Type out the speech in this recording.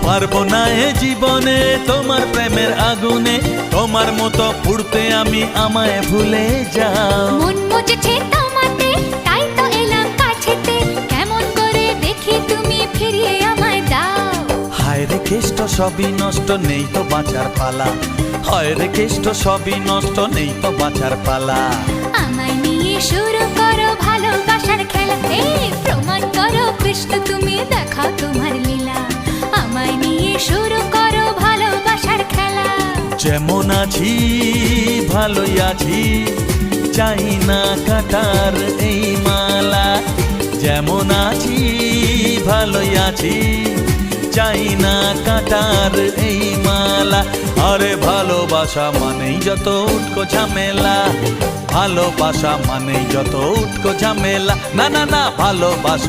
পারবো না এ জীবনে তোমার প্রেমের আগুনে, তোমার মতো পুড়তে আমি, আমায় ভুলে যাও। মন মুজেছে তোমাতে, তাই তো এলাম কাছেতে, কেমন করে দেখি তুমি ফিরিয়ে আমায় দাও। হায় রে কেষ্ট সবই নষ্ট, নেই তো বাঁচার পালা। হায় রে কেষ্ট সবই নষ্ট, নেই তো বাঁচার পালা। আমায় নিয়ে শুরু করো ভালোবাসার খেলা, এই প্রমাণ করো কৃষ্ণ তুমি, দেখাও তোমার লীলা। আমায় নিয়ে শুরু করো ভালোবাসার খেলা। যেমন আছি ভালোই আছি, চাই না কাটার এই মালা। যেমন আছি ভালোই আছি, চাই না কাটার এই মালা। আরে ভালোবাসা মানেই যত উটকো ঝামেলা, ভালোবাসা মানেই যত উটকো ঝামেলা। না না না, ভালোবাসা